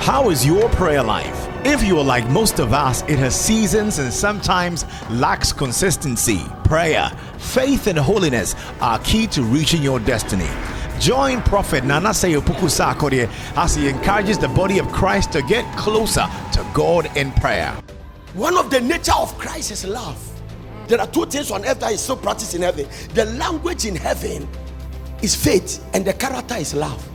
How is your prayer life? If you are like most of us, it has seasons and sometimes lacks consistency. Prayer, faith, and holiness are key to reaching your destiny. Join Prophet Nanase Opoku Sarkodie as he encourages the body of Christ to get closer to God in prayer. One of the nature of Christ is love. There are two things on earth that is so practiced in heaven. The language in heaven is faith, and the character is love.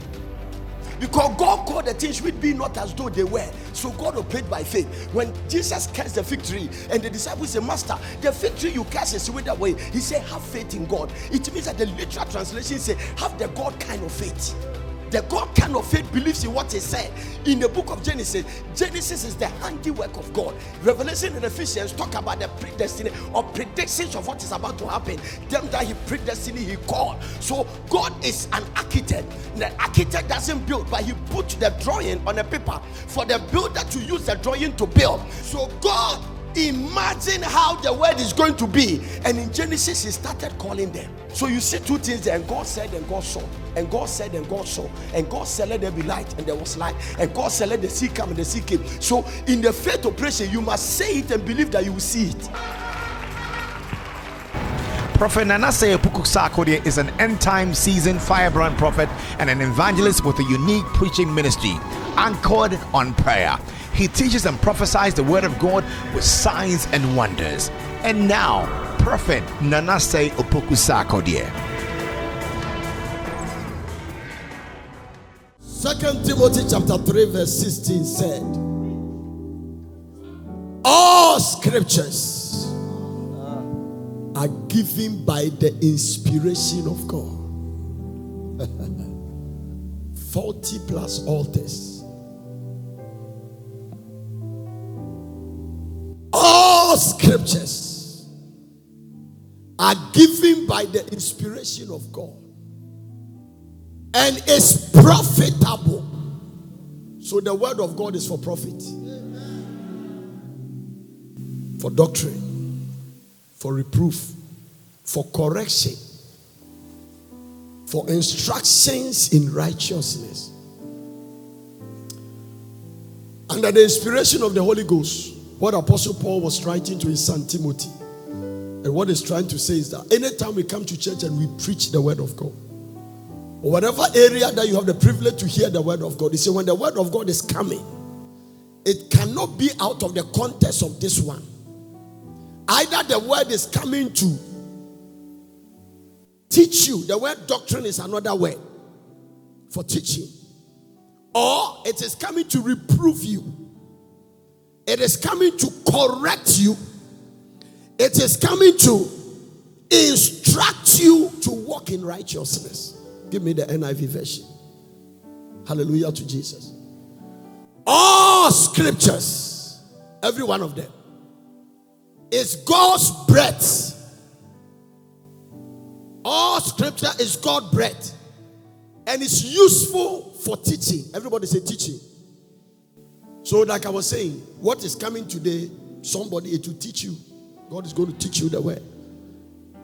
Because God called the things which be not as though they were. So God operated by faith. When Jesus cursed the fig tree and the disciples said, Master, the fig tree you curse is with that way. He said, have faith in God. It means that the literal translation says, have the God kind of faith. The God kind of faith believes in what he said. In the book of Genesis, Genesis is the handiwork of God. Revelation and Ephesians talk about the predestination or predictions of what is about to happen. Them that he predestined, he called. So God is an architect. The architect doesn't build, but he put the drawing on a paper for the builder to use the drawing to build. So God imagine how the world is going to be, and in Genesis he started calling them. So you see two things there, and God said and God saw, and God said and God saw, and God said let there be light, and there was light, and God said let the sea come, and the sea came. So in the faith operation you must say it and believe that you will see it. Prophet Nanase Opoku Sarkodie is an end-time seasoned firebrand prophet and an evangelist with a unique preaching ministry anchored on prayer. He teaches and prophesies the word of God with signs and wonders. And now, Prophet Nanase Opoku Sarkodie. 2 Timothy chapter 3 verse 16 said, all scriptures are given by the inspiration of God. 40 plus altars. All scriptures are given by the inspiration of God and is profitable. So the word of God is for profit, for doctrine, for reproof, for correction, for instructions in righteousness. Under the inspiration of the Holy Ghost, what Apostle Paul was writing to his son Timothy, and what he's trying to say is that anytime we come to church and we preach the word of God, or whatever area that you have the privilege to hear the word of God, he said when the word of God is coming, it cannot be out of the context of this one. Either the word is coming to teach you, the word doctrine is another word for teaching, or it is coming to reprove you. It is coming to correct you. It is coming to instruct you to walk in righteousness. Give me the NIV version. Hallelujah to Jesus. All scriptures, every one of them, is God's breath. All scripture is God's breath, and it's useful for teaching. Everybody say teaching. So like I was saying, what is coming today, somebody it will teach you. God is going to teach you the word.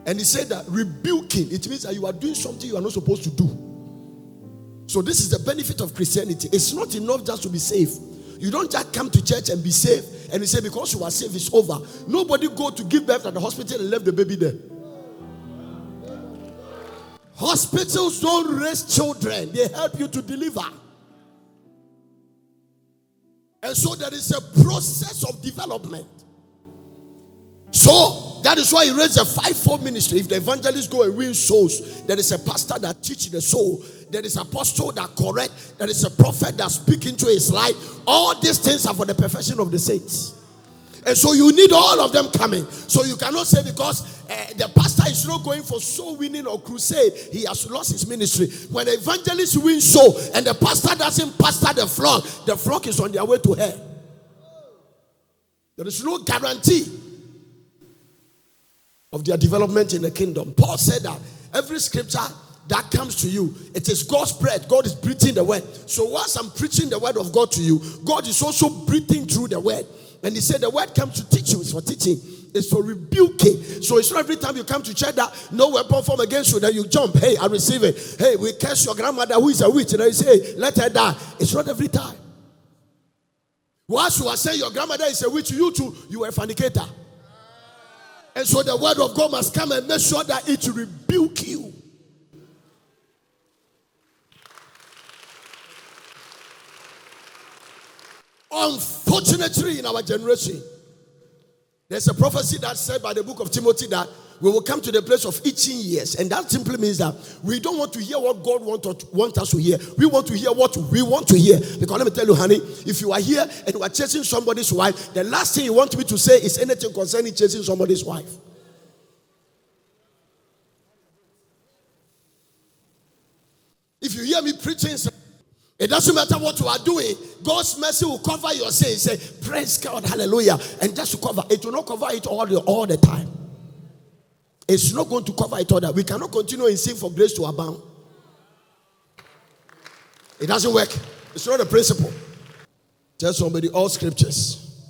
And he said that rebuking, it means that you are doing something you are not supposed to do. So this is the benefit of Christianity. It's not enough just to be saved. You don't just come to church and be saved and you say because you are saved it's over. Nobody go to give birth at the hospital and left the baby there. Hospitals don't raise children. They help you to deliver. And so there is a process of development. So that is why he raised a fivefold ministry. If the evangelists go and win souls, there is a pastor that teaches the soul. There is an apostle that correct. There is a prophet that speaks into his life. All these things are for the perfection of the saints. And so you need all of them coming. So you cannot say because the pastor is not going for soul winning or crusade, he has lost his ministry. When the evangelists win soul and the pastor doesn't pastor the flock is on their way to hell. There is no guarantee of their development in the kingdom. Paul said that every scripture that comes to you, it is God's breath. God is breathing the word. So once I'm preaching the word of God to you, God is also breathing through the word. And he said the word comes to teach you. It's for teaching. It's for rebuking. So it's not every time you come to church that no weapon formed against you, that you jump. Hey, I receive it. Hey, we curse your grandmother who is a witch. And you say, hey, let her die. It's not every time. Once you are saying your grandmother is a witch, you too, you are a fornicator. And so the word of God must come and make sure that it rebuke you. Unfortunately, in our generation, there's a prophecy that said by the book of Timothy that we will come to the place of itching ears. And that simply means that we don't want to hear what God wants us to hear. We want to hear what we want to hear. Because let me tell you, honey, if you are here and you are chasing somebody's wife, the last thing you want me to say is anything concerning chasing somebody's wife. If you hear me preaching, it doesn't matter what you are doing. God's mercy will cover your sins. Say, praise God, hallelujah. And just to cover, it will not cover it all the time. It's not going to cover it all that. We cannot continue in sin for grace to abound. It doesn't work. It's not a principle. Tell somebody, all scriptures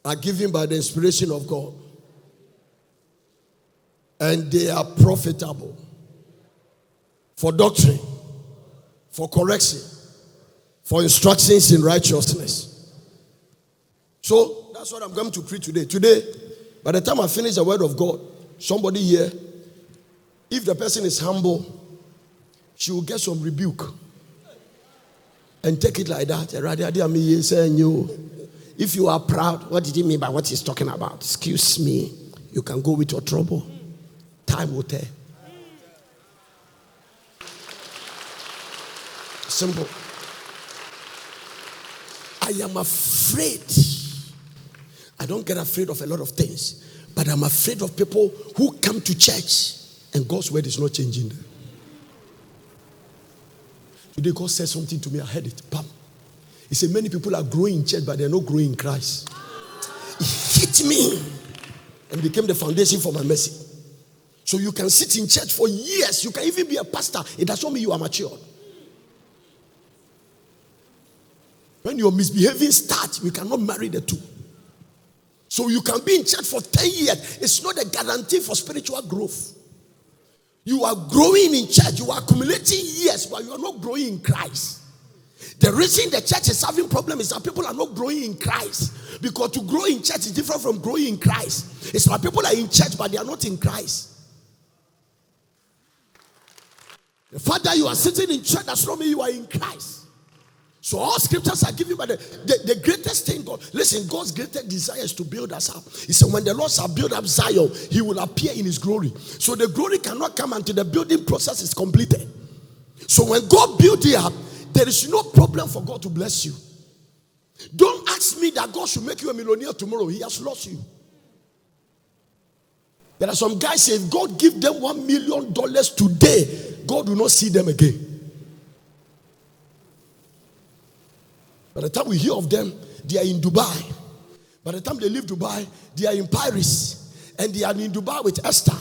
are given by the inspiration of God. And they are profitable for doctrine, for correction, for instructions in righteousness. So that's what I'm going to preach today. Today, by the time I finish the word of God, somebody here, if the person is humble, she will get some rebuke and take it like that. If you are proud, what did he mean by what he's talking about? Excuse me, you can go with your trouble. Time will tell. Simple. I am afraid. I don't get afraid of a lot of things, but I'm afraid of people who come to church and God's word is not changing them. Today God said something to me, I heard it. Bam. He said many people are growing in church, but they're not growing in Christ. It hit me and became the foundation for my message. So you can sit in church for years. You can even be a pastor. It doesn't mean you are mature. When your misbehaving starts, we cannot marry the two. So you can be in church for 10 years. It's not a guarantee for spiritual growth. You are growing in church. You are accumulating years, but you are not growing in Christ. The reason the church is having problems is that people are not growing in Christ. Because to grow in church is different from growing in Christ. It's like people are in church, but they are not in Christ. The fact that you are sitting in church does not mean you are in Christ. So all scriptures are given by the greatest thing God. Listen, God's greatest desire is to build us up. He said when the Lord shall build up Zion, he will appear in his glory. So the glory cannot come until the building process is completed. So when God builds you up, there is no problem for God to bless you. Don't ask me that God should make you a millionaire tomorrow. He has lost you. There are some guys say if God give them $1 million today, God will not see them again. By the time we hear of them, they are in Dubai. By the time they leave Dubai, they are in Paris. And they are in Dubai with Esther.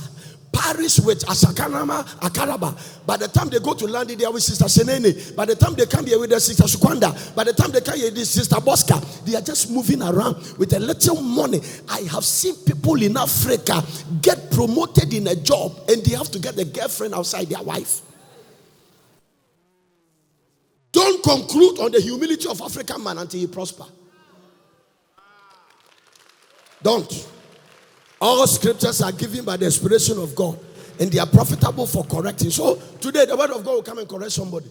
Paris with Asakanama, Akaraba. By the time they go to London, they are with Sister Senene. By the time they come here with their Sister Sukwanda. By the time they come here with Sister Bosca. They are just moving around with a little money. I have seen people in Africa get promoted in a job and they have to get the girlfriend outside their wife. Don't conclude on the humility of African man until he prosper. Don't. All scriptures are given by the inspiration of God and they are profitable for correcting. So today the word of God will come and correct somebody.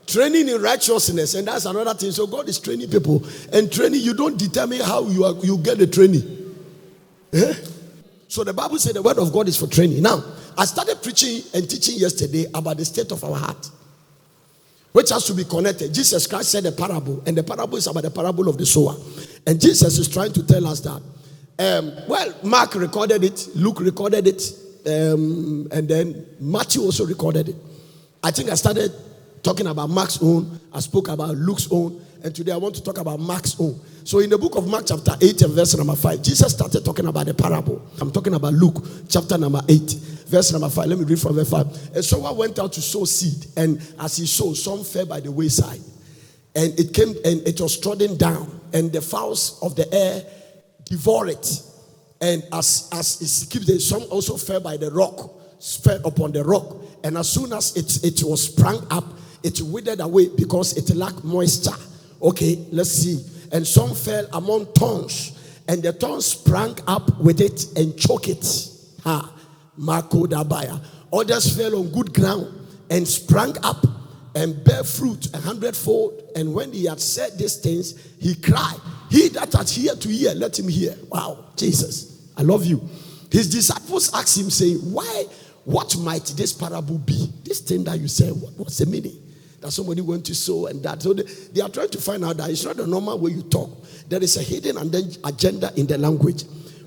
Training in righteousness, and that's another thing. So God is training people, and training, you don't determine how you get the training. So the Bible said the word of God is for training. Now, I started preaching and teaching yesterday about the state of our heart, which has to be connected. Jesus Christ said a parable, and the parable is about the parable of the sower. And Jesus is trying to tell us that. Mark recorded it, Luke recorded it, and then Matthew also recorded it. I think I started talking about Mark's own, I spoke about Luke's own, and today I want to talk about Mark's own. So in the book of Mark chapter 8 and verse number 5, Jesus started talking about the parable. I'm talking about Luke chapter number 8, verse number 5. Let me read from verse 5. And someone went out to sow seed, and as he sowed, some fell by the wayside. And it came and it was trodden down, and the fowls of the air devoured it. And as it keeps there, some also fell by the rock, fell upon the rock. And as soon as it was sprung up, it withered away because it lacked moisture. Okay, let's see. And some fell among thorns, and the thorns sprang up with it and choked it. Marco Dabaya. Others fell on good ground and sprang up and bare fruit 100-fold. And when he had said these things, he cried, "He that hath ear to hear, let him hear." Wow, Jesus, I love you. His disciples asked him, saying, what might this parable be? This thing that you said, what's the meaning? That somebody went to sow and that. So they are trying to find out that it's not the normal way you talk. There is a hidden agenda in the language.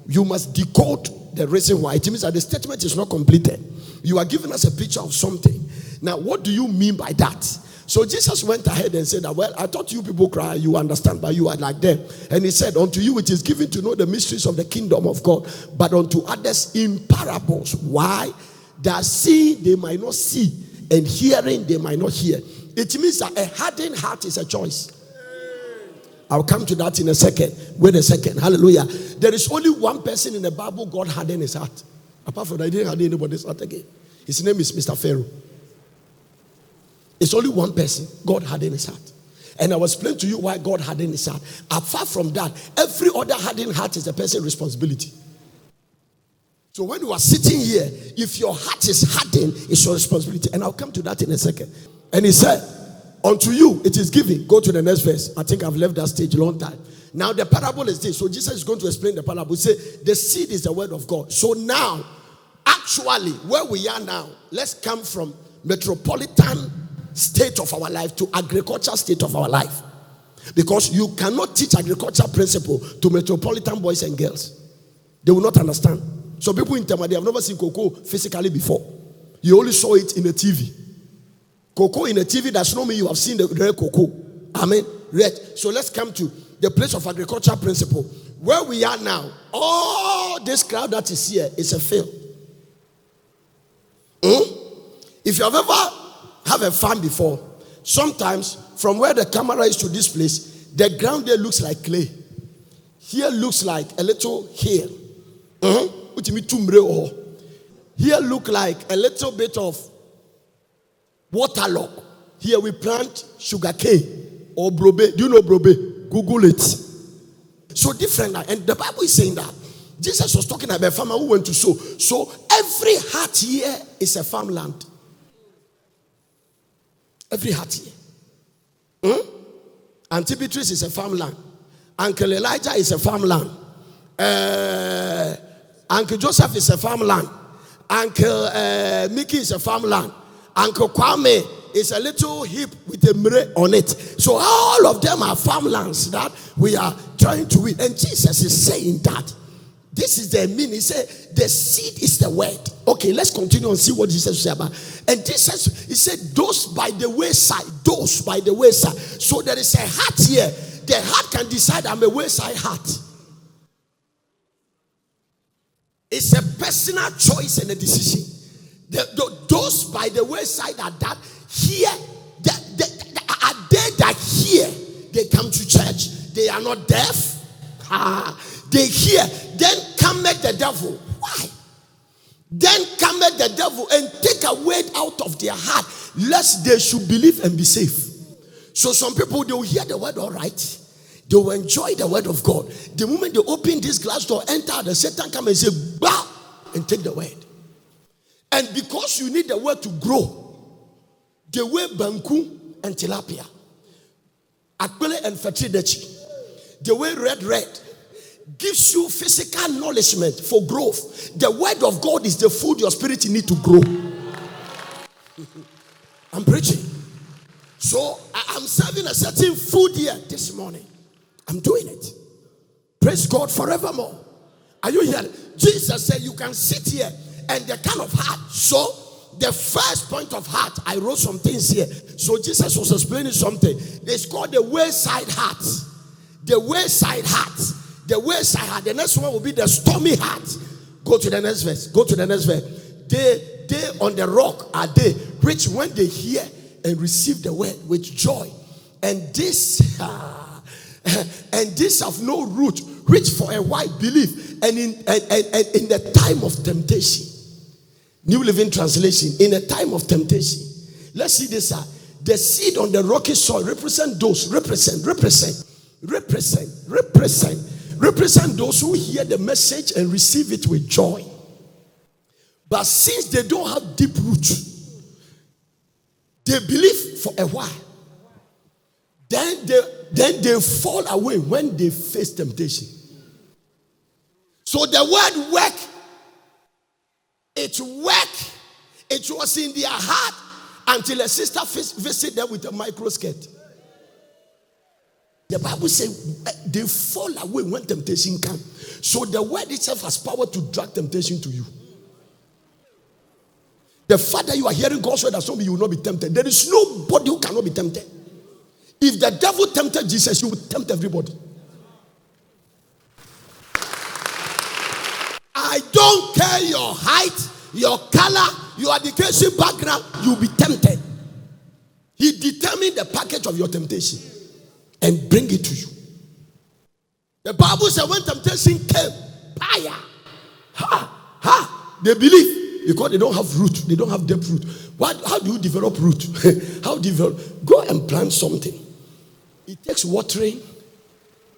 You must decode the reason why. It means that the statement is not completed. You are giving us a picture of something. Now, what do you mean by that? So Jesus went ahead and said that, well, I thought you people cry, you understand, but you are like them. And he said, unto you it is given to know the mysteries of the kingdom of God, but unto others in parables. Why? That seeing they might not see, and hearing they might not hear. It means that a hardened heart is a choice. I'll come to that in a second. Wait a second. Hallelujah. There is only one person in the Bible God hardened his heart. Apart from that, he didn't harden anybody's heart again. His name is Mr. Pharaoh. It's only one person God hardened his heart. And I will explain to you why God hardened his heart. Apart from that, every other hardened heart is a person's responsibility. So when you are sitting here, if your heart is hardened, it's your responsibility. And I'll come to that in a second. And he said, unto you it is given. Go to the next verse. I think I've left that stage a long time. Now the parable is this. So Jesus is going to explain the parable. He said, the seed is the word of God. So now, actually, where we are now, let's come from metropolitan state of our life to agricultural state of our life. Because you cannot teach agricultural principle to metropolitan boys and girls. They will not understand. So people in Tema, they have never seen cocoa physically before. You only saw it in the TV. Cocoa in the TV does not mean you have seen the real cocoa. Amen. Right. So let's come to the place of agricultural principle. Where we are now, all this crowd that is here is a field. If you have ever have a farm before, sometimes from where the camera is to this place, the ground there looks like clay. Here looks like a little hill. Here look like a little bit of waterlogged. Here we plant sugarcane or brobe. Do you know brobe? Google it. So different. And the Bible is saying that Jesus was talking about a farmer who went to sow. So every heart here is a farmland. Every heart here. Auntie Beatrice is a farmland. Uncle Elijah is a farmland. Uncle Joseph is a farmland. Uncle Mickey is a farmland. Uncle Kwame is a little heap with a mire on it. So all of them are farmlands that we are trying to win. And Jesus is saying that this is the meaning. He said the seed is the word. Okay, let's continue and see what Jesus said about. And Jesus, he said, those by the wayside. Those by the wayside. So there is a heart here. The heart can decide I'm a wayside heart. It's a personal choice and a decision. Those by the wayside are that here, are they that hear, they come to church. They are not deaf. They hear. Then cometh the devil. Why? Then cometh the devil and take a word out of their heart, lest they should believe and be safe. So some people, they will hear the word all right. They will enjoy the word of God. The moment they open this glass door, enter, the Satan come and say, bah, and take the word. And because you need the word to grow, the way banku and tilapia, akbele and fatidechi, the way red gives you physical nourishment for growth. The word of God is the food your spirit need to grow. I'm preaching. So I'm serving a certain food here this morning. I'm doing it. Praise God forevermore. Are you here? Jesus said you can sit here and the kind of heart. So the first point of heart, I wrote some things here. So Jesus was explaining something. It's called the wayside heart. The wayside heart. The wayside heart. The next one will be the stormy heart. Go to the next verse. Go to the next verse. They on the rock are they which when they hear and receive the word with joy. And this have no root, which for a while believe, and in the time of temptation. New Living Translation, in a time of temptation. Let's see this. The seed on the rocky soil represent those those who hear the message and receive it with joy. But since they don't have deep roots, they believe for a while. Then they fall away when they face temptation. So the word work, it was in their heart until a sister visited them with a microskirt. The Bible says they fall away when temptation comes. So the word itself has power to drag temptation to you. The fact that you are hearing God's word, that some you will not be tempted. There is nobody who cannot be tempted. If the devil tempted Jesus, you will tempt everybody. I don't care your height, your color, your education background, you'll be tempted. He determined the package of your temptation and bring it to you. The Bible said when temptation came, they believe because they don't have root, they don't have depth root. How do you develop root? Go and plant something. It takes watering,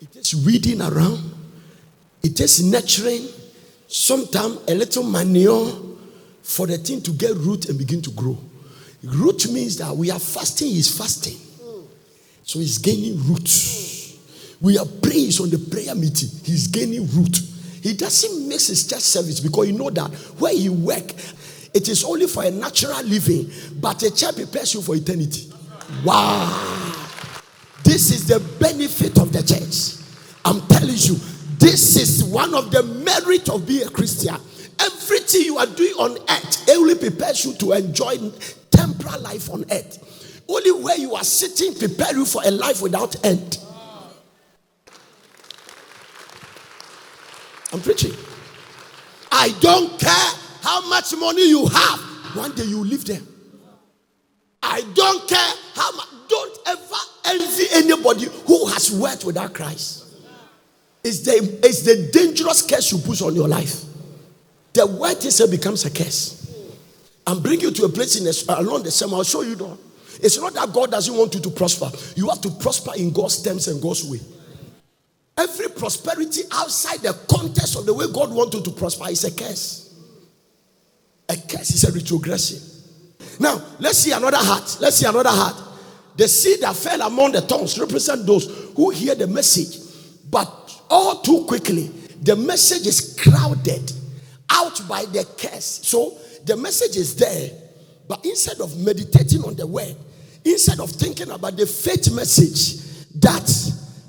it takes weeding around, it takes nurturing, sometimes a little manure for the thing to get root and begin to grow. Root means that we are fasting, he's fasting. So he's gaining roots. We are praying, he's on the prayer meeting, he's gaining root. He doesn't miss his church service because he knows that where he works, it is only for a natural living, but a church prepares you for eternity. Wow. This is the benefit of the church. I'm telling you, this is one of the merits of being a Christian. Everything you are doing on earth, it only prepares you to enjoy temporal life on earth. Only where you are sitting prepare you for a life without end. I'm preaching. I don't care how much money you have. One day you will live there. I don't care how much. Don't ever envy anybody who has worked without Christ. It's the dangerous curse you put on your life. The word itself becomes a curse. And bring you to a place along the same. I'll show you though. It's not that God doesn't want you to prosper. You have to prosper in God's terms and God's way. Every prosperity outside the context of the way God wants you to prosper is a curse. A curse is a retrogression. Now, let's see another heart. The seed that fell among the thorns represent those who hear the message, but all too quickly, the message is crowded out by the curse. So, the message is there, but instead of meditating on the word, instead of thinking about the faith message that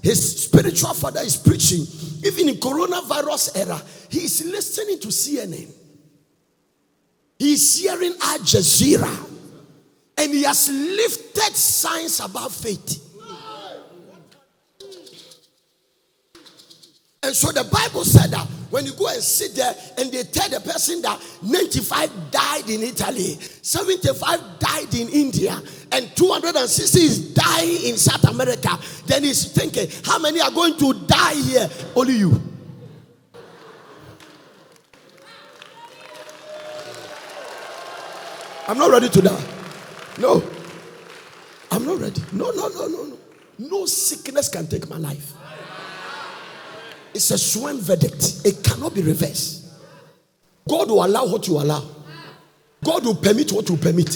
his spiritual father is preaching, even in coronavirus era, he is listening to CNN. He is hearing Al Jazeera. And he has lifted science about faith. And so the Bible said that when you go and sit there and they tell the person that 95 died in Italy, 75 died in India, and 260 is dying in South America, then he's thinking, how many are going to die here? Only you. I'm not ready to die. No. I'm not ready. No. No sickness can take my life. It's a sworn verdict. It cannot be reversed. God will allow what you allow. God will permit what you permit.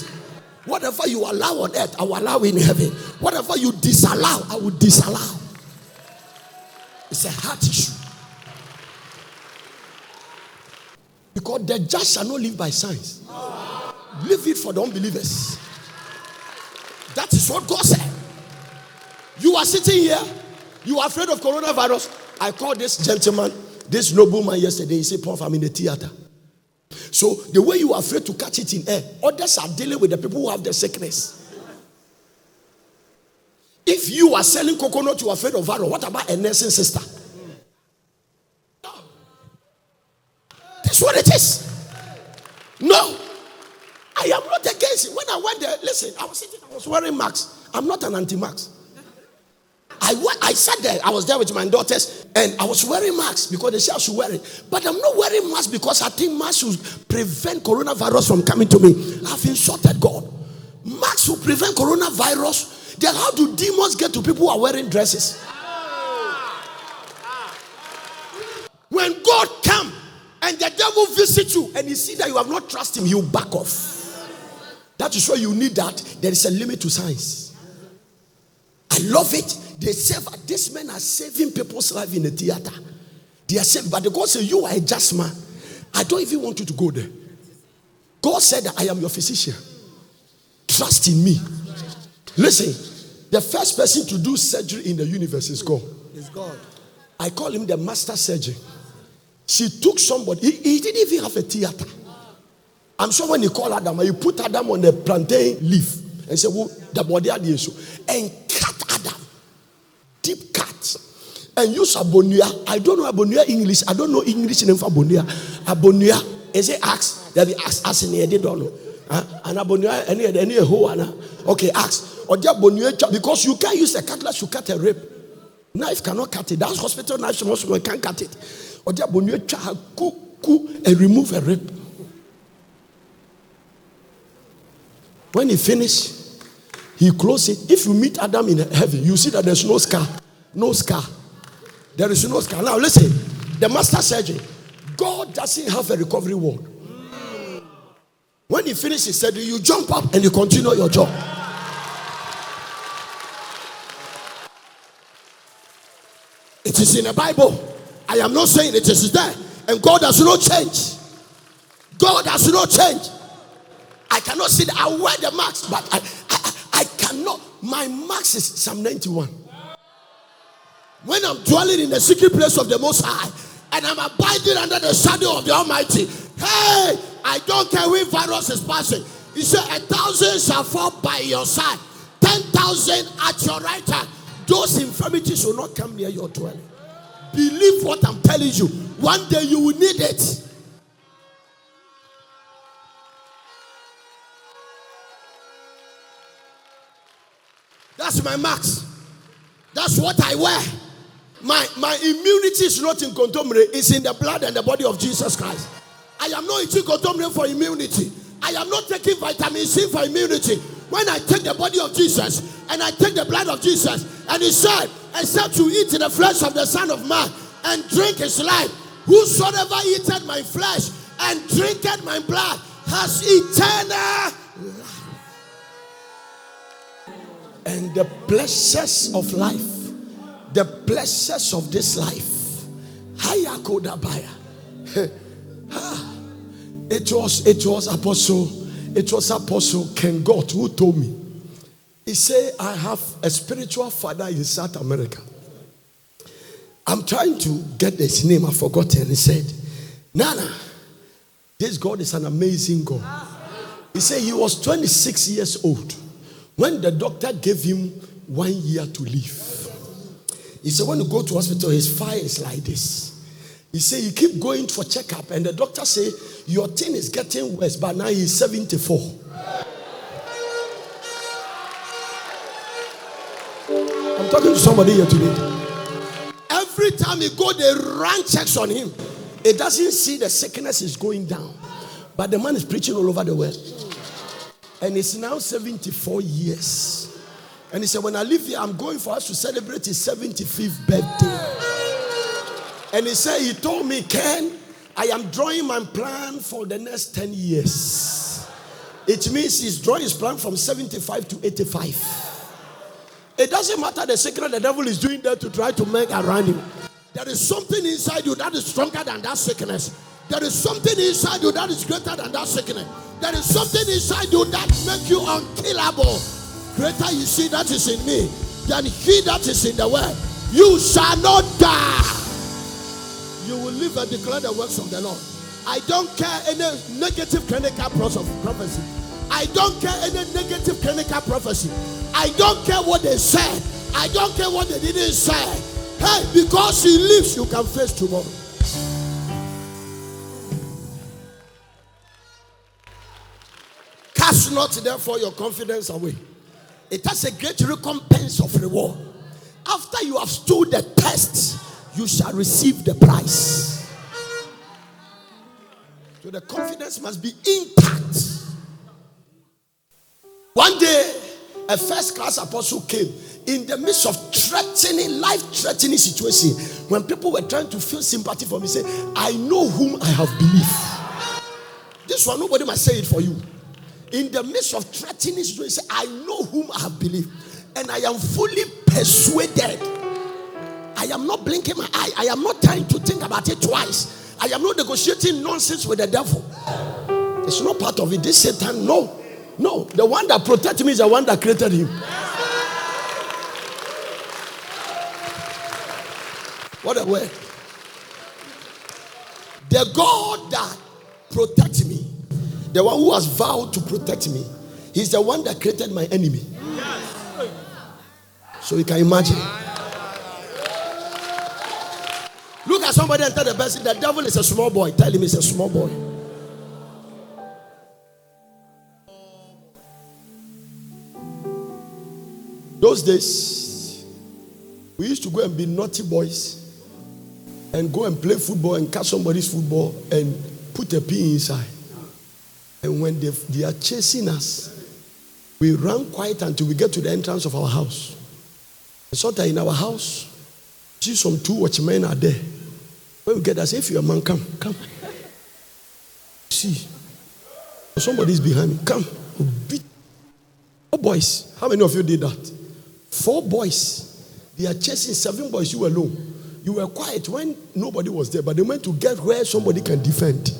Whatever you allow on earth, I will allow in heaven. Whatever you disallow, I will disallow. It's a heart issue. Because the just shall not live by signs. Leave it for the unbelievers. That is what God said. You are sitting here. You are afraid of coronavirus. I called this gentleman, this nobleman yesterday. He said, Prof, I'm in the theater. So the way you are afraid to catch it in air, others are dealing with the people who have the sickness. If you are selling coconut, you are afraid of virus. What about a nursing sister? No. That's what it is. No. I am not against it. When I went there, listen, I was wearing masks. I'm not an anti-mask. I sat there, I was there with my daughters, and I was wearing masks because they said I should wear it. But I'm not wearing masks because I think masks should prevent coronavirus from coming to me. I've insulted God. Masks will prevent coronavirus. Then how do demons get to people who are wearing dresses? When God comes and the devil visits you and you see that you have not trusted him, you back off. That is why you need that. There is a limit to science. I love it. They say these men are saving people's life in the theater. They are saving, but the God said, you are a just man. I don't even want you to go there. God said that I am your physician. Trust in me. Listen, the first person to do surgery in the universe is God. It's God. I call him the master surgeon. She took somebody, he didn't even have a theater. I'm sure when he called Adam, he put Adam on the plantain leaf and said, well, the body had the issue. And cut Adam. Deep cut. And use abonia. I don't know abonia English. I don't know English name for abonia. Abonia. Is it axe? There be axe in here. They don't know. And abonia, any hoe. Okay, axe. Or the abonia, because you can't use a cutlass to cut a rib. Knife cannot cut it. That's hospital knife. You can't cut it. Or the abonia, and remove a rib. When he finished, he closed it. If you meet Adam in heaven, you see that there's no scar. No scar. There is no scar. Now listen, the master surgeon, God doesn't have a recovery ward. When he finished, he said, you jump up and you continue your job. It is in the Bible. I am not saying it is there. And God does not change. God does not change. I cannot see that. I wear the marks, but I cannot. My marks is Psalm 91. When I'm dwelling in the secret place of the Most High and I'm abiding under the shadow of the Almighty, hey, I don't care which virus is passing. He said, 1,000 shall fall by your side, 10,000 at your right hand. Those infirmities will not come near your dwelling. Believe what I'm telling you. One day you will need it. That's my marks. That's what I wear. My immunity is not in contaminate. It's in the blood and the body of Jesus Christ. I am not eating contaminate for immunity. I am not taking vitamin C for immunity. When I take the body of Jesus and I take the blood of Jesus, and he said, except you eat in the flesh of the Son of Man and drink his life, whosoever eateth my flesh and drinketh my blood has eternal life. And the pleasures of life, the pleasures of this life, it was Apostle Ken Gott who told me. He said, I have a spiritual father in South America. I'm trying to get his name, I've forgotten. He said, Nana, this God is an amazing God. He said he was 26 years old when the doctor gave him 1 year to live. He said, when you go to hospital, his fire is like this. He said, you keep going for checkup, and the doctor say your thing is getting worse, but now he's 74. I'm talking to somebody here today. Every time he go, they run checks on him. It doesn't see the sickness is going down, but the man is preaching all over the world. And it's now 74 years. And he said, when I leave here, I'm going for us to celebrate his 75th birthday. And he said, he told me, Ken, I am drawing my plan for the next 10 years. It means he's drawing his plan from 75 to 85. It doesn't matter the secret the devil is doing there to try to make around him. There is something inside you that is stronger than that sickness. There is something inside you that is greater than that sickness. There is something inside you that makes you unkillable. Greater you see that is in me than he that is in the world. You shall not die. You will live and declare the works of the Lord. I don't care any negative clinical prophecy. I don't care any negative clinical prophecy. I don't care what they said. I don't care what they didn't say. Hey, because he lives, you can face tomorrow. Cast not therefore your confidence away. It has a great recompense of reward. After you have stood the test, you shall receive the prize. So the confidence must be intact. One day, a first-class apostle came in the midst of life-threatening situation. When people were trying to feel sympathy for me, say, I know whom I have believed. This one, nobody must say it for you. In the midst of threatening situation, I know whom I have believed. And I am fully persuaded. I am not blinking my eye. I am not trying to think about it twice. I am not negotiating nonsense with the devil. It's not part of it. This Satan, no. The one that protects me is the one that created him. What a word. The God that protects me, the one who has vowed to protect me, he's the one that created my enemy. So you can imagine. Look at somebody and tell the person, the devil is a small boy. Tell him he's a small boy. Those days, we used to go and be naughty boys and go and play football and catch somebody's football and put a pin inside. And when they are chasing us, we run quiet until we get to the entrance of our house. So that in our house, see some 2 watchmen are there. When we get there, say, if you're a man, come. See, somebody's behind me. Come. Beat. 4 boys. How many of you did that? 4 boys. They are chasing 7 boys. You were alone. You were quiet when nobody was there, but they went to get where somebody can defend.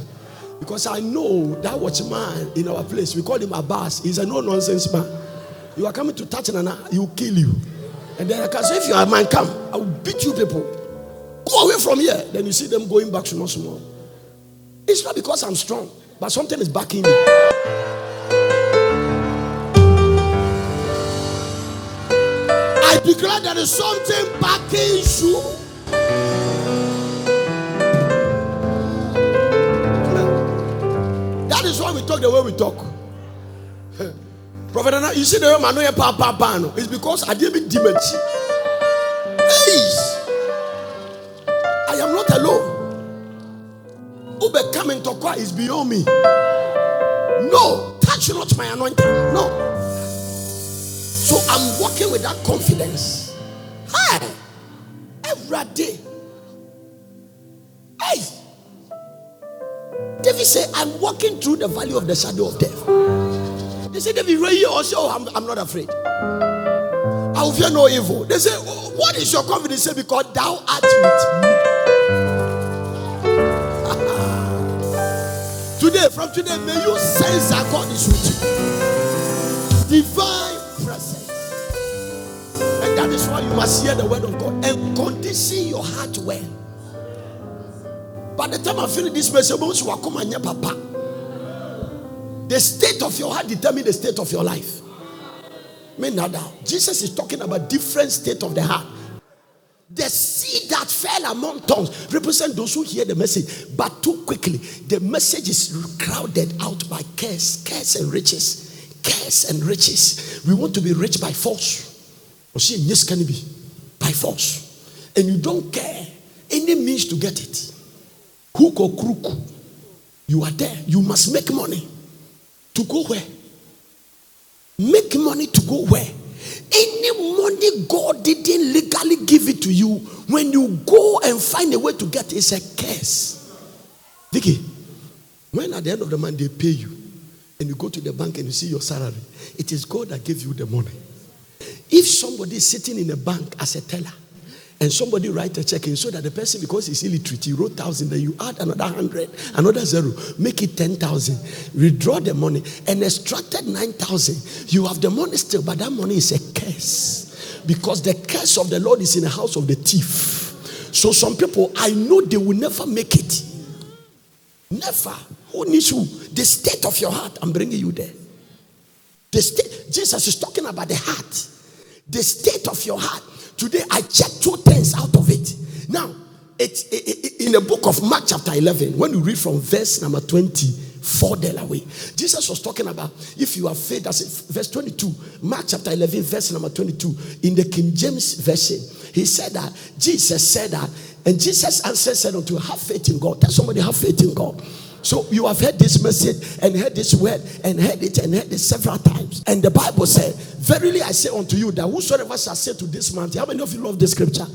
Because I know that watchman in our place, we call him Abbas. He's a no-nonsense man. You are coming to touch Nana, he will kill you. And then I can say, if you are a man, come. I will beat you people. Go away from here. Then you see them going back small. It's not because I'm strong, but something is backing me. I declare there is something backing you. That is why we talk the way we talk. Prophet Anna, you see the way I know your papa. It's because I didn't be dimension. I am not alone. Who becoming to Tokwa is beyond me. No, touch not my anointing. No. So I'm walking with that confidence. Hi, every day. Hey, David said, I'm walking through the valley of the shadow of death. They say, David, also, I'm not afraid. I will fear no evil. They say, what is your confidence? Say, because thou art with me. From today, may you sense that God is with you. Divine presence. And that is why you must hear the word of God and condition your heart well. By the time I finish this message, the state of your heart determines the state of your life. Jesus is talking about different state of the heart. The seed that fell among thorns represent those who hear the message, but too quickly the message is crowded out by curse and riches. We want to be rich by force. Yes, can it be by force? And you don't care any means to get it. Hook or crook, you are there. You must make money to go where? Make money to go where? Any money God didn't legally give it to you, when you go and find a way to get it, it's a curse. Vicky, when at the end of the month they pay you and you go to the bank and you see your salary, it is God that gave you the money. If somebody is sitting in a bank as a teller and somebody write a check and so that the person, because he's illiterate, he wrote 1,000, then you add another 100, another 0, make it 10,000, withdraw the money and extracted 9,000. You have the money still, but that money is a curse, because the curse of the Lord is in the house of the thief. So some people, I know they will never make it. Never. Who needs you? The state of your heart, I'm bringing you there. The state, Jesus is talking about the heart. The state of your heart. Today, I checked 2 things out of it. Now, it's in the book of Mark chapter 11, when you read from verse number 24 there away, Jesus was talking about if you have faith, that's verse 22, Mark chapter 11, verse number 22, in the King James version. He said that, Jesus said that, and Jesus answered, said unto you, have faith in God. Tell somebody, have faith in God. So you have heard this message and heard this word and heard it several times. And the Bible said, verily I say unto you that whosoever shall say to this mountain, how many of you love this scripture?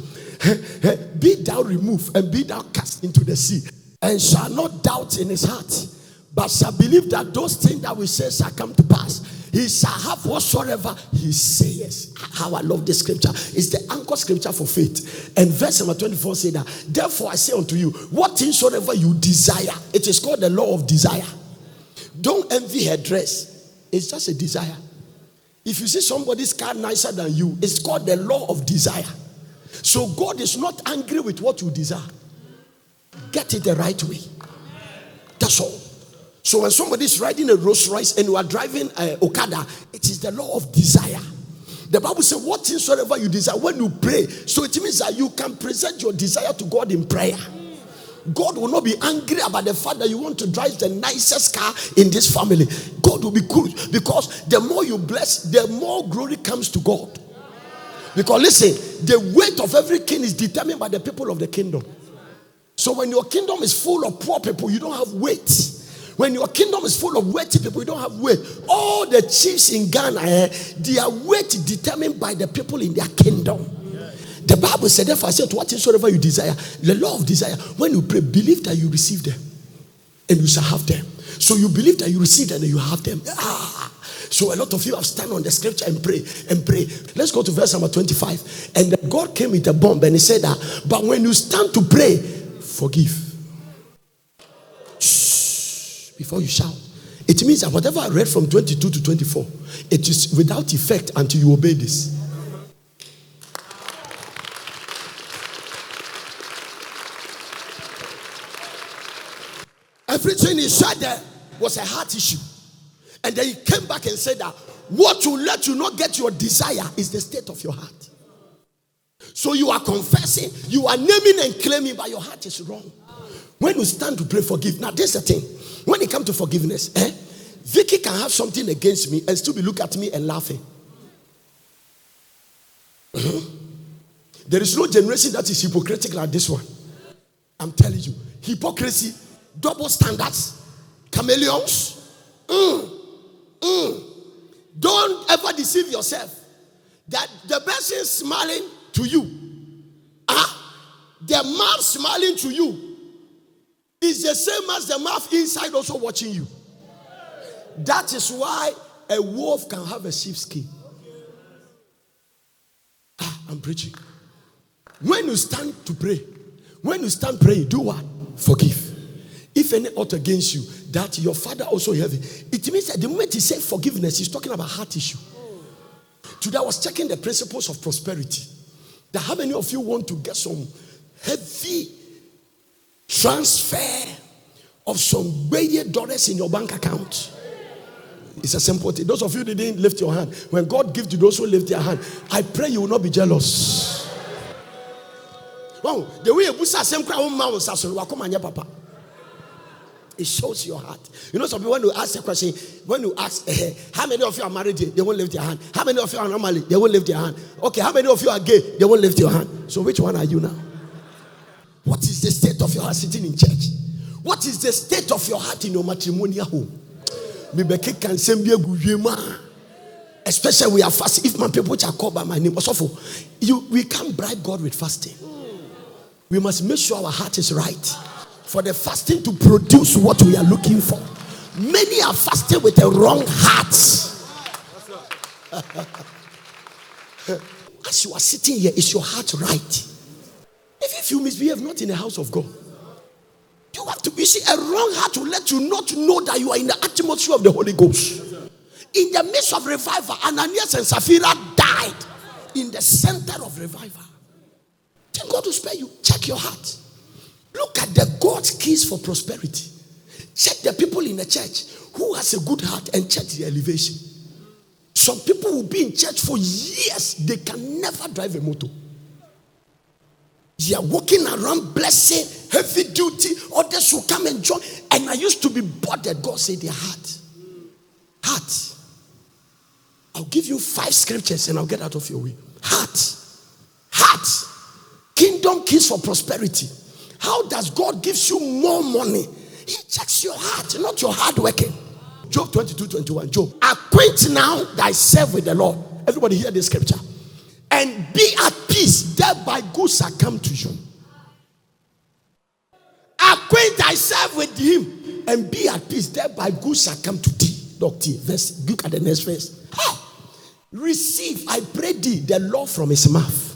Be thou removed and be thou cast into the sea, and shall not doubt in his heart, but shall believe that those things that we say shall come to pass. He shall have whatsoever he says. How I love this scripture. It's the anchor scripture for faith. And verse number 24 says that, therefore I say unto you, what things soever you desire. It is called the law of desire. Don't envy her dress. It's just a desire. If you see somebody's car nicer than you, it's called the law of desire. So God is not angry with what you desire. Get it the right way. That's all. So when somebody is riding a Rolls Royce and you are driving Okada, it is the law of desire. The Bible says, what things soever you desire when you pray. So it means that you can present your desire to God in prayer. God will not be angry about the fact that you want to drive the nicest car in this family. God will be cool, because the more you bless, the more glory comes to God. Because listen, the weight of every king is determined by the people of the kingdom. So when your kingdom is full of poor people, you don't have weight. When your kingdom is full of weighty people, you don't have weight. All the chiefs in Ghana, their weight is determined by the people in their kingdom. The Bible said, therefore I said, whatsoever you desire, the law of desire, when you pray, believe that you receive them and you shall have them. So you believe that you receive them and you have them. So a lot of you have stand on the scripture and pray and pray. Let's go to verse number 25. And then God came with a bomb and he said that, but when you stand to pray, forgive. Shh, before you shout. It means that whatever I read from 22 to 24, it is without effect until you obey this. Everything he said there was a heart issue. And then he came back and said that what will let you not get your desire is the state of your heart. So you are confessing, you are naming and claiming, but your heart is wrong. When you stand to pray, forgive. Now, there's the thing. When it comes to forgiveness, Vicky can have something against me and still be looking at me and laughing. There is no generation that is hypocritical like this one. I'm telling you. Hypocrisy, double standards, chameleons. Don't ever deceive yourself that the person smiling to you, the mouth smiling to you is the same as the mouth inside also watching you. That is why a wolf can have a sheep's skin. I'm preaching. When you stand to pray, when you stand praying, do what? Forgive. If any ought against you, that your father also have it. It means that the moment he said forgiveness, he's talking about heart issue. Today I was checking the principles of prosperity. That how many of you want to get some heavy transfer of some billion dollars in your bank account? It's a simple thing. Those of you that didn't lift your hand, when God gives to those who lift their hand, I pray you will not be jealous. Oh, the way you put same crown mouth, papa. It shows your heart. You know, some people, when you ask a question, when you ask, how many of you are married, they won't lift their hand. How many of you are normally, they won't lift their hand. Okay, how many of you are gay, they won't lift your hand. So which one are you now? What is the state of your heart sitting in church? What is the state of your heart in your matrimonial home? Especially we are fasting. If my people are called by my name, we can't bribe God with fasting. We must make sure our heart is right for the fasting to produce what we are looking for. Many are fasting with a wrong heart. As you are sitting here, is your heart right? If you misbehave not in the house of God, you have to, you see, a wrong heart will let you not know that you are in the atmosphere of the Holy Ghost. In the midst of revival, Ananias and Sapphira died in the center of revival. Then God will spare you. Check your heart. Look at the God's keys for prosperity. Check the people in the church who has a good heart and check the elevation. Some people will be in church for years. They can never drive a motor. They are walking around blessing, heavy duty. Others will come and join. And I used to be bothered. God said their heart. Heart. I'll give you 5 scriptures and I'll get out of your way. Heart. Heart. Kingdom keys for prosperity. How does God give you more money? He checks your heart, not your hard working. Job 22:21. Job, acquaint now thyself with the Lord. Everybody hear this scripture. And be at peace, thereby good shall come to you. Acquaint thyself with him and be at peace, thereby good shall come to thee. Doctor, verse, look at the next verse. Receive, I pray thee, the law from his mouth.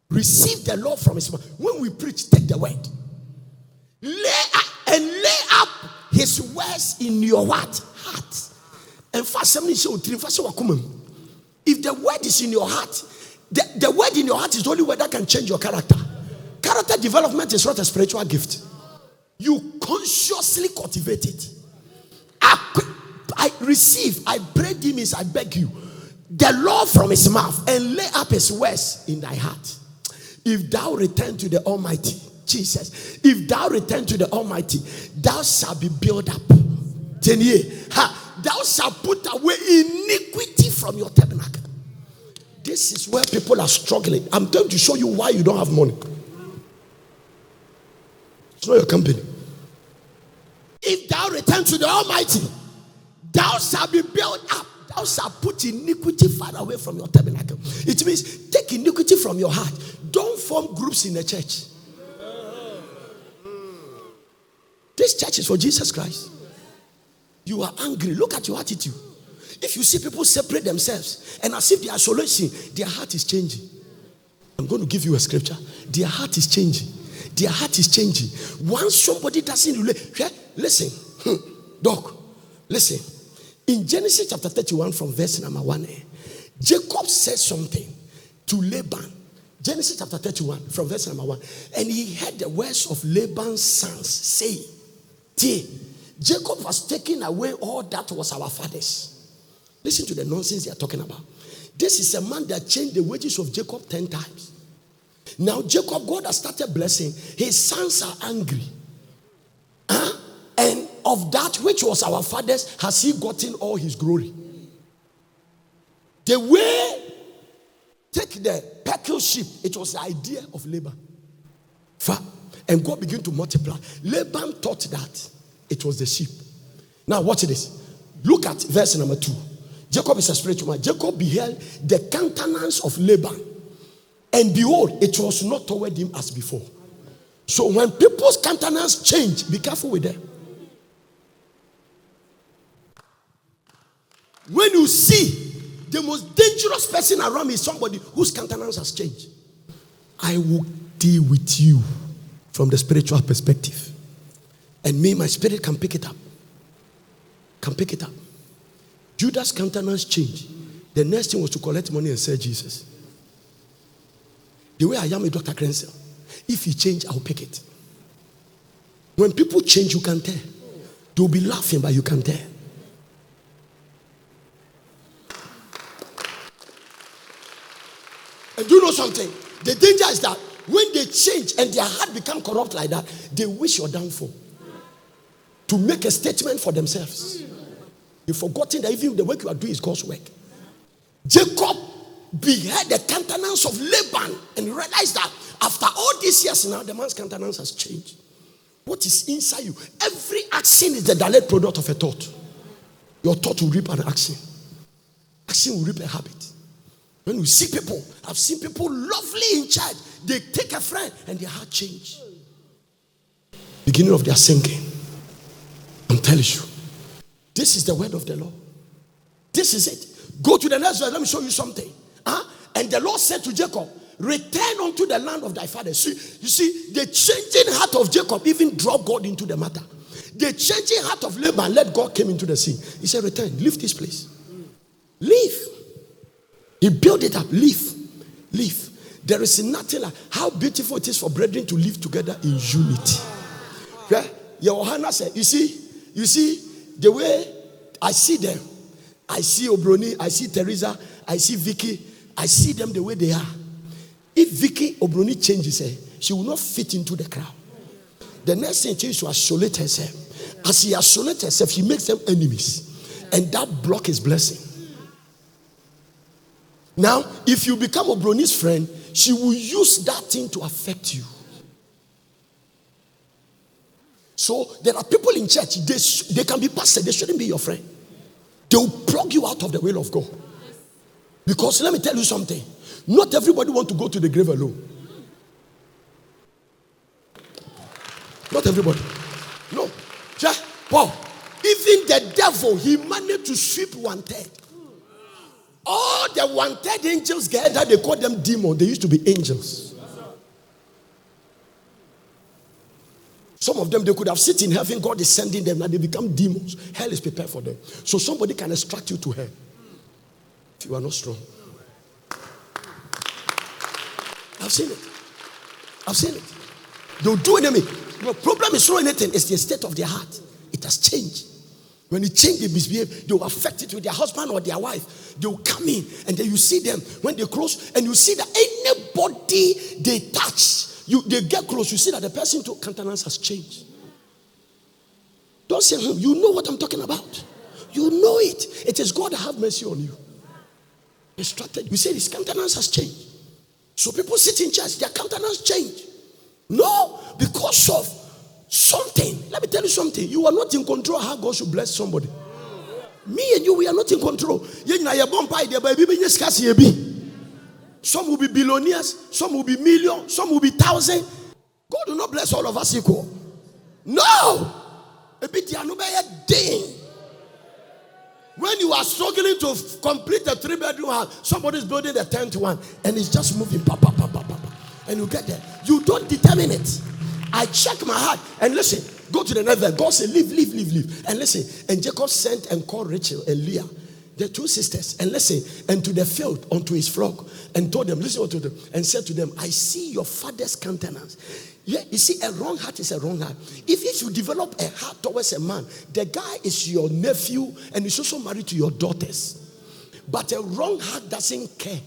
Receive the law from his mouth. When we preach, take the word. Lay up his words in your what? Heart. And if the word is in your heart, the word in your heart is the only word that can change your character. Character development is not a spiritual gift. You consciously cultivate it. I receive, I pray thee means I beg you, the law from his mouth, and lay up his words in thy heart. If thou return to the Almighty, Jesus, if thou return to the Almighty, thou shalt be built up. Thou shalt put away iniquity from your tabernacle. This is where people are struggling. I'm going to show you why you don't have money. It's not your company. If thou return to the Almighty, thou shalt be built up. Thou shalt put iniquity far away from your tabernacle. It means take iniquity from your heart. Don't form groups in the church. This church is for Jesus Christ. You are angry. Look at your attitude. If you see people separate themselves and as if they are isolation, their heart is changing. I'm going to give you a scripture. Their heart is changing. Their heart is changing. Once somebody doesn't relate, listen, dog, listen. In Genesis chapter 31 from verse number 1, Jacob said something to Laban. Genesis chapter 31 from verse number 1. And he heard the words of Laban's sons saying, Jacob was taking away all that was our father's. Listen to the nonsense they are talking about. This is a man that changed the wages of Jacob 10 times. Now Jacob, God has started blessing. His sons are angry. And of that which was our father's, has he gotten all his glory? The way, take the peckle sheep, it was the idea of Laban. And God began to multiply. Laban thought that it was the sheep. Now watch this. Look at verse number 2. Jacob is a spiritual man. Jacob beheld the countenance of Laban, and behold, it was not toward him as before. So when people's countenance change, be careful with them. When you see the most dangerous person around me is somebody whose countenance has changed, I will deal with you from the spiritual perspective. And me, my spirit can pick it up. Can pick it up. Judas' countenance changed. The next thing was to collect money and sell Jesus. The way I am with Dr. Crensel, if he change, I'll pick it. When people change, you can tell. They'll be laughing, but you can tell. And do you know something? The danger is that when they change and their heart become corrupt like that, they wish your downfall to make a statement for themselves. You've forgotten that even the work you are doing is God's work. Jacob beheld the countenance of Laban and realized that after all these years now, the man's countenance has changed. What is inside you? Every action is the direct product of a thought. Your thought will reap an action. Action will reap a habit. When you see people, I've seen people lovely in church. They take a friend and their heart change. Beginning of their sinking. I'm telling you. This is the word of the Lord. This is it. Go to the next verse. Let me show you something. And the Lord said to Jacob, return unto the land of thy fathers. You see, the changing heart of Jacob even dropped God into the matter. The changing heart of Laban let God come into the scene. He said, return, leave this place. Leave. He built it up. Leave. Leave. There is nothing like how beautiful it is for brethren to live together in unity. Yeah? Johanna said, you see, the way I see them, I see Obroni, I see Teresa, I see Vicky, I see them the way they are. If Vicky Obroni changes her, she will not fit into the crowd. The next thing she is to isolate herself. As she isolates herself, she makes them enemies. And that block his blessing. Now, if you become Obroni's friend, she will use that thing to affect you. So there are people in church, they can be pastors, they shouldn't be your friend. They will plug you out of the will of God. Because let me tell you something, not everybody wants to go to the grave alone. Not everybody. No. Paul, even the devil, he managed to sweep 1/3. All the 1/3 angels gathered, they call them demons. They used to be angels. Some of them, they could have sit in heaven. God is sending them, and they become demons. Hell is prepared for them. So somebody can extract you to hell if you are not strong. I've seen it. I've seen it. They'll do anything. The problem is not anything. It's the state of their heart. It has changed. When it change, they misbehave. They will affect it with their husband or their wife. They will come in, and then you see them when they close, and you see that anybody they touch, they get close, you see that the person's countenance has changed. Don't say, you know what I'm talking about. You know it. It is God that have mercy on you. Instructed. You say his countenance has changed. So people sit in church, their countenance change. No, because of something. Let me tell you something. You are not in control of how God should bless somebody. Me and you, we are not in control. Some will be billionaires, some will be millions, some will be thousands. God will not bless all of us equal. No. When you are struggling to complete a 3-bedroom house, somebody is building the 10th one, and it's just moving, and you get there. You don't determine it. I check my heart, and listen, go to the next verse. God said, leave. And listen, and Jacob sent and called Rachel and Leah, the 2 sisters, and listen, and to the field unto his flock, and told them, listen to them, and said to them, I see your father's countenance. Yeah, you see, a wrong heart is a wrong heart. If you develop a heart towards a man, the guy is your nephew, and he's also married to your daughters. But a wrong heart doesn't care.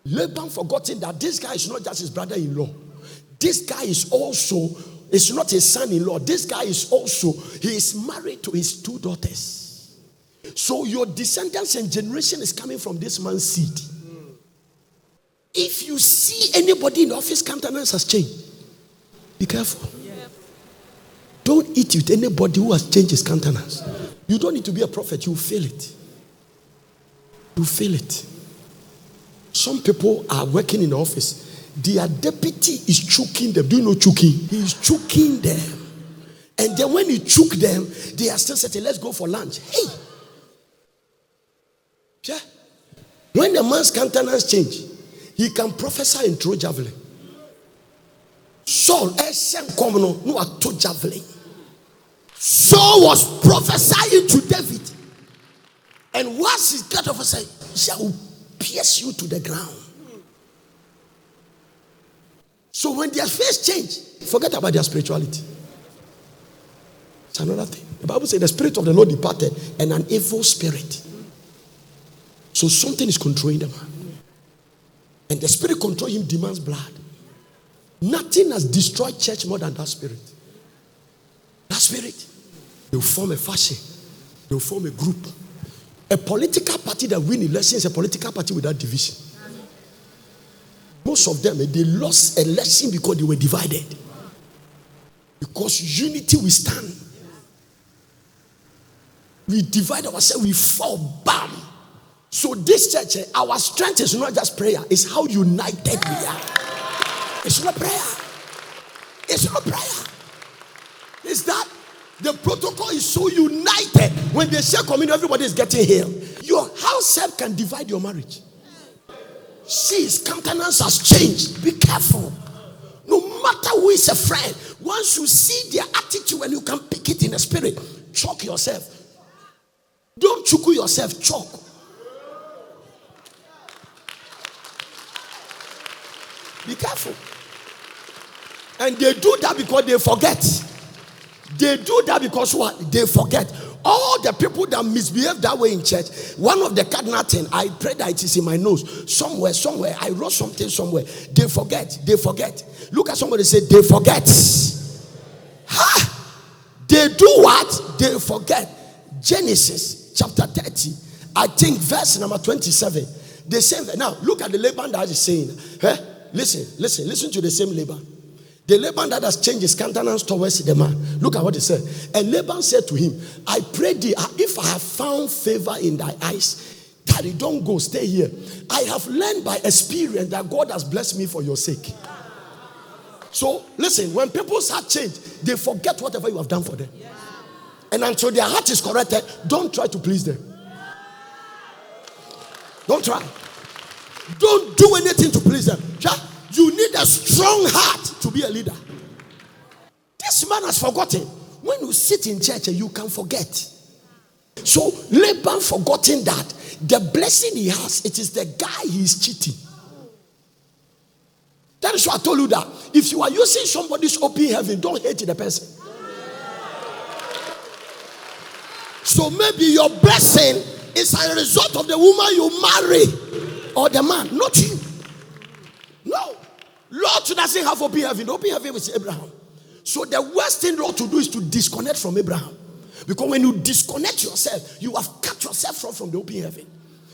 Laban forgotten that this guy is not just his brother-in-law. This guy is also, it's not his son-in-law. This guy is also, he is married to his 2 daughters. So your descendants and generation is coming from this man's seed. If you see anybody in the office, countenance has changed, be careful. Don't eat with anybody who has changed his countenance. You don't need to be a prophet. You feel it. You feel it. Some people are working in the office. Their deputy is choking them. Do you know choking? He is choking them. And then when he choke them, they are still saying, let's go for lunch. Hey! Yeah. When the man's countenance change, he can prophesy and throw javelin. Saul, javelin. Saul was prophesying to David. And once he got off, he shall pierce you to the ground. So when their face change, forget about their spirituality. It's another thing. The Bible says the spirit of the Lord departed, and an evil spirit. So something is controlling the man. And the spirit controlling him demands blood. Nothing has destroyed church more than that spirit. That spirit. They will form a faction. They will form a group. A political party that wins elections is a political party without division. Most of them, they lost election because they were divided. Because unity we stand. We divide ourselves, we fall, bam. So this church, our strength is not just prayer, it's how united we are. It's not prayer. It's not prayer. It's that the protocol is so united. When they share communion, everybody is getting healed. Your house self can divide your marriage. See, his countenance has changed. Be careful. No matter who is a friend, once you see their attitude and you can pick it in the spirit, choke yourself. Don't choke yourself, choke. Be careful. And they do that because they forget. They do that because what? They forget. All the people that misbehave that way in church, one of the cardinal thing, I pray that it is in my nose. Somewhere, I wrote something somewhere. They forget. Look at somebody say, they forget. Ha! They do what? They forget. Genesis chapter 30, I think verse number 27. The same. Now, look at the Laban that is saying. Listen to the same Laban. The Laban that has changed his countenance towards the man. Look at what he said. And Laban said to him, I pray thee, if I have found favor in thy eyes, tarry, don't go, stay here. I have learned by experience that God has blessed me for your sake. So listen, when people's heart change, they forget whatever you have done for them. And until their heart is corrected, don't try to please them. Don't try. Don't do anything to please them. You need a strong heart to be a leader. This man has forgotten. When you sit in church, you can forget. So Laban forgotten that the blessing he has, it is the guy he is cheating. That is why I told you that if you are using somebody's open heaven, don't hate the person. So maybe your blessing is a result of the woman you marry or the man, not you. No. Lot doesn't have open heaven. Open heaven is Abraham. So the worst thing Lot to do is to disconnect from Abraham. Because when you disconnect yourself, you have cut yourself off from the open heaven.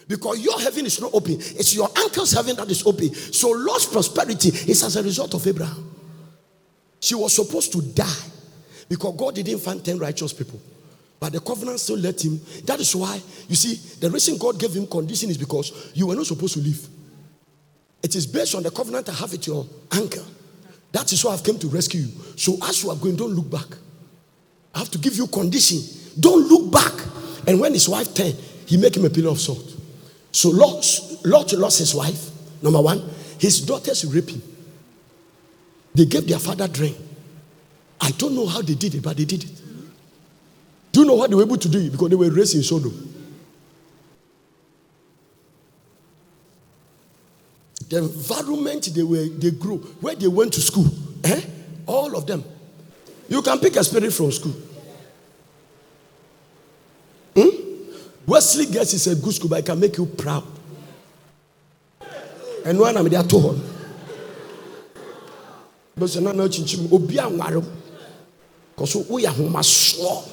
Because your heaven is not open. It's your uncle's heaven that is open. So Lot's prosperity is as a result of Abraham. She was supposed to die because God didn't find 10 righteous people. But the covenant still let him. That is why, you see, the reason God gave him condition is because you were not supposed to live. It is based on the covenant I have with your uncle. That is why I've come to rescue you. So as you are going, don't look back. I have to give you condition. Don't look back. And when his wife turned, he make him a pillar of salt. So Lot lost his wife. Number one, his daughters raped him. They gave their father drink. I don't know how they did it, but they did it. Do you know what they were able to do it? Because they were raised in Sodom. The environment they grew, where they went to school, all of them. You can pick a spirit from school. Wesley Girls is a good school, but it can make you proud. And when I'm there to hold, but you're not chinchim, obian warum, because we are home so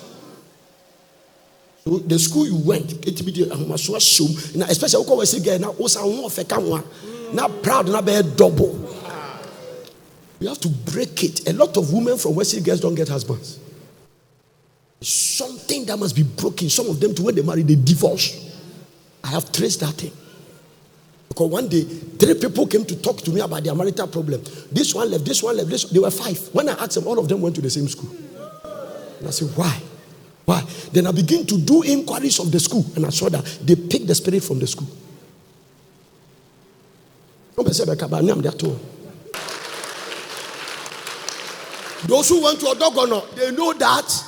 the school you went, it be the home so now, especially when Wesley Girls now, also one for camera. Not proud, not be double. You have to break it. A lot of women from Wesley Girls don't get husbands. Something that must be broken. Some of them, to when they marry, they divorce. I have traced that thing. Because one day, 3 people came to talk to me about their marital problem. This one left, this one left, this one. They were 5. When I asked them, all of them went to the same school. And I said, why? Why? Then I began to do inquiries of the school. And I saw that they picked the spirit from the school. Those who went to Odogono, they know that.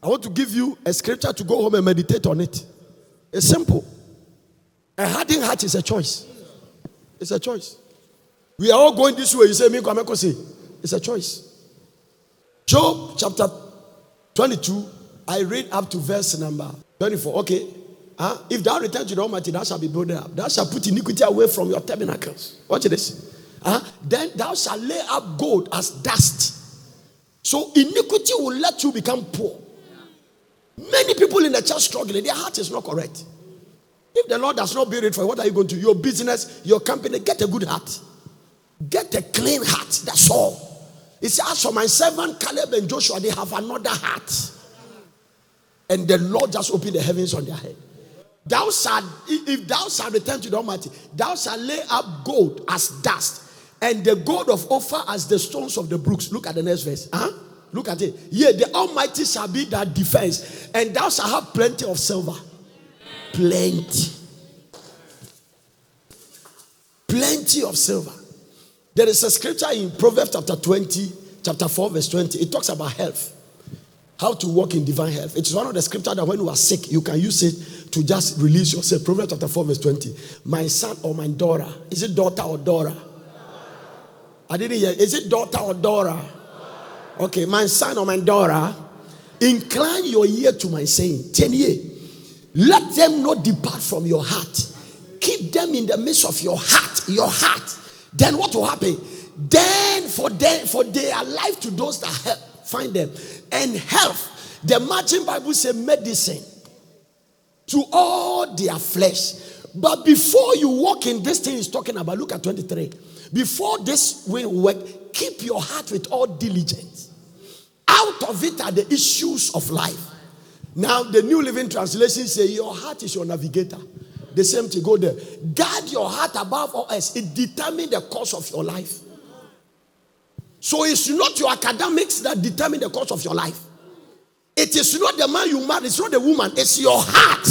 I want to give you a scripture to go home and meditate on it. It's simple. A hardened heart is a choice. It's a choice. We are all going this way. You say, it's a choice. Job chapter 22. I read up to verse number 24. Okay. If thou return to the Almighty, thou shalt be built up. Thou shalt put iniquity away from your tabernacles. Watch this. Then thou shalt lay up gold as dust. So iniquity will let you become poor. Many people in the church struggling, their heart is not correct. If the Lord does not build it for you, what are you going to do? Your business, your company, get a good heart. Get a clean heart. That's all. It's as for my servant Caleb and Joshua, they have another heart. And the Lord just opened the heavens on their head. Thou shalt, if thou shalt return to the Almighty, thou shalt lay up gold as dust, and the gold of Ophir as the stones of the brooks. Look at the next verse. Look at it. Yea, the Almighty shall be thy defense, and thou shalt have plenty of silver. Plenty. Plenty of silver. There is a scripture in Proverbs chapter 4, verse 20. It talks about health. How to walk in divine health. It is one of the scriptures that when you are sick, you can use it to just release yourself. Proverbs chapter 4, verse 20. My son or my daughter. Is it daughter or Dora? I didn't hear. Is it daughter or Dora? Okay, my son or my daughter. Incline your ear to my saying. 10 years. Let them not depart from your heart. Keep them in the midst of your heart. Your heart. Then what will happen? Then for they are life to those that help. Find them. And health. The Margin Bible says medicine to all their flesh. But before you walk in this thing he's talking about, look at 23. Before this will work, keep your heart with all diligence. Out of it are the issues of life. Now, the New Living Translation says your heart is your navigator. The same to go there. Guard your heart above all else. It determines the course of your life. So it's not your academics that determine the course of your life. It is not the man you marry. It's not the woman. It's your heart.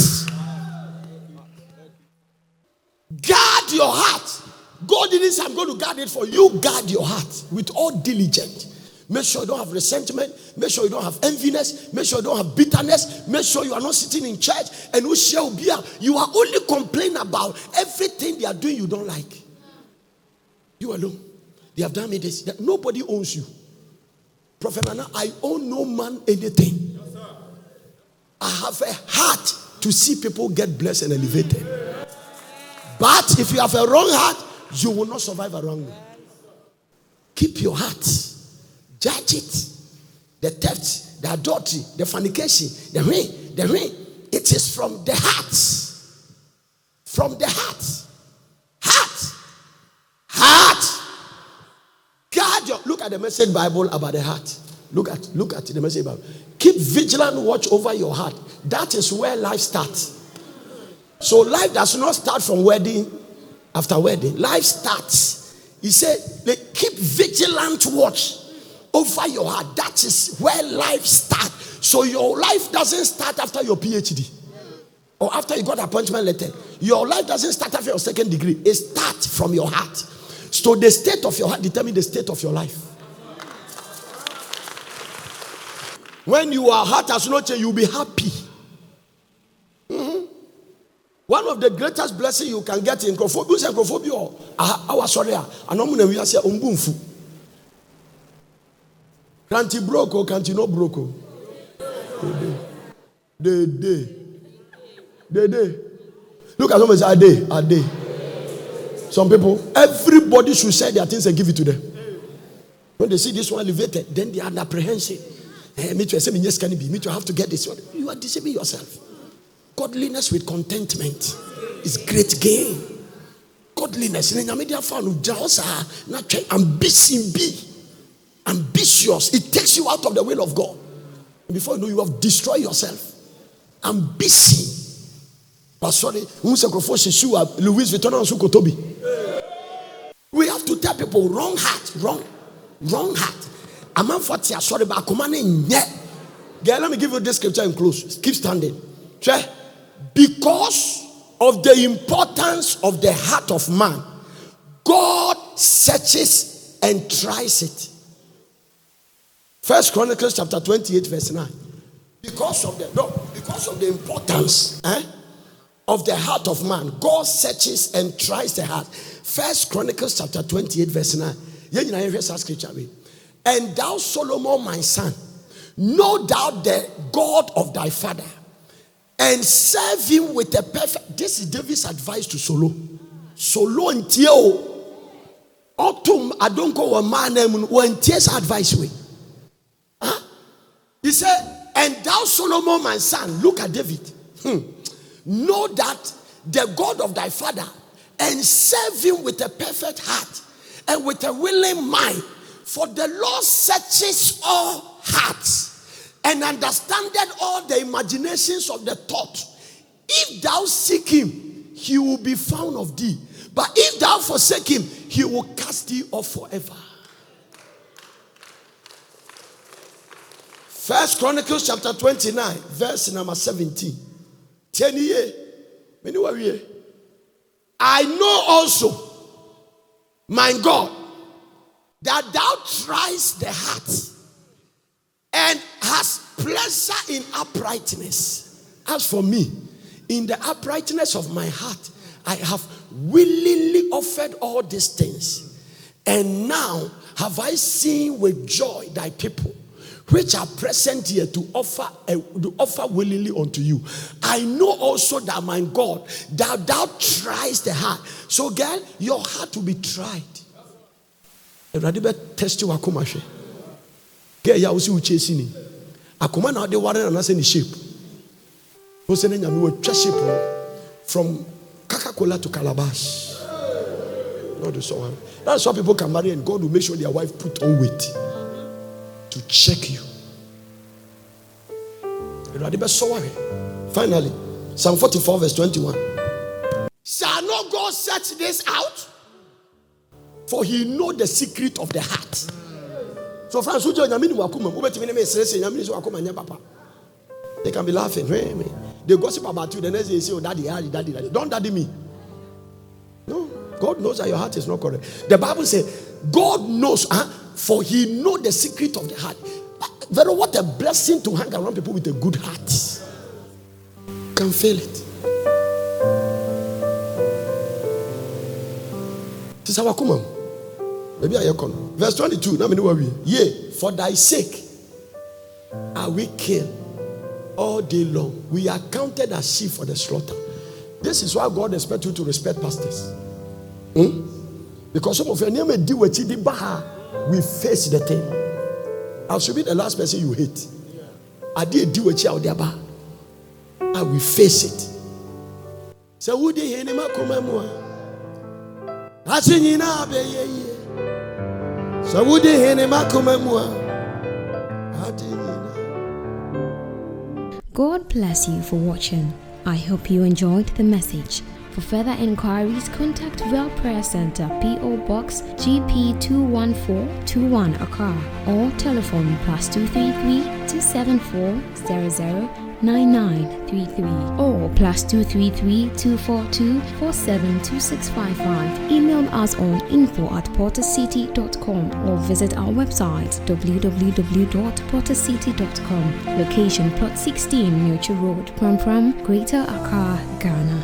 Guard your heart. God didn't say, I'm going to guard it for you. Guard your heart with all diligence. Make sure you don't have resentment. Make sure you don't have enviness. Make sure you don't have bitterness. Make sure you are not sitting in church and you are only complaining about everything they are doing you don't like. You alone. They have done me this. Nobody owns you. Prophet Nana, I owe no man anything. I have a heart to see people get blessed and elevated. But if you have a wrong heart, you will not survive a wrong way. Keep your heart. Judge it. The theft, the adultery, the fornication, the rain. It is from the heart. From the heart. Heart. Guard your. Look at the Message Bible about the heart. Look at the Message Bible. Keep vigilant watch over your heart. That is where life starts. So life does not start from wedding. After wedding, life starts. He said, keep vigilant watch over your heart. That is where life starts. So your life doesn't start after your PhD or after you got appointment letter. Your life doesn't start after your second degree. It starts from your heart. So the state of your heart determines the state of your life. When your heart has not changed, you'll be happy. One of the greatest blessings you can get in Crophobius, our sorry, we are saying umbumfu. Can't you broke or can't you not broke? The day. Look at them as a day. Some people, everybody should say their things and give it to them. When they see this one elevated, then they are apprehensive. Me too, me too, I have to get this one. You are deceiving yourself. Godliness with contentment is great gain. Godliness. Ambitious. It takes you out of the will of God. And before you know, you have destroyed yourself. Ambition. But sorry, Louis Vuitton. We have to tell people wrong heart. Wrong heart. A man for tia sorry, but girl, let me give you this scripture and close. Keep standing. Because of the importance of the heart of man, God searches and tries it. 1 Chronicles chapter 28 verse 9. Because of the importance of the heart of man, God searches and tries the heart. 1 Chronicles chapter 28 verse 9. And thou, Solomon, my son, know thou the God of thy father, and serve him with a perfect. This is David's advice to Solo. Solo and Tio. Autumn, I don't call a man when Tio's advice way. He said, and thou, Solomon, my son, look at David. Know that the God of thy father, and serve him with a perfect heart and with a willing mind. For the Lord searches all hearts and understandeth all the imaginations of the thought. If thou seek him, he will be found of thee. But if thou forsake him, he will cast thee off forever. 1 Chronicles chapter 29, verse number 17. I know also, my God, that thou triest the heart and hast pleasure in uprightness. As for me, in the uprightness of my heart, I have willingly offered all these things. And now have I seen with joy thy people, which are present here to offer willingly unto you. I know also that, my God, that thou triest the heart. So, girl, your heart will be tried. Test you akumashe. Girl, ya usi uchesini. Akuma na de ware na say ni shape. No say na me shape from Coca-Cola to Calabash. God is so happy. That's why people can marry and God will make sure their wife put on weight to check you. Finally, Psalm 44 verse 21. Shall not God search this out? For he know the secret of the heart. So friends, they can be laughing. They gossip about you. The next day you say, oh, daddy. Don't daddy me. No, God knows that your heart is not correct. The Bible says, God knows, for he know the secret of the heart. What a blessing to hang around people with a good heart. Can fail it. This is our command. Maybe I can. Verse 22. Yea, for thy sake are we killed all day long. We are counted as sheep for the slaughter. This is why God expects you to respect pastors. Because some of your name we face the thing. I should be the last person you hate. I did do what you there. I will face it. So who did he name So would they God bless you for watching. I hope you enjoyed the message. For further inquiries, contact Well Prayer Center, P.O. Box GP 21421 Accra, or telephone +233 274 009933 or +233 242 472655. Email us on info@portercity.com or visit our website www.portercity.com. Location Plot 16, Nurture Road, Pram, Greater Accra, Ghana.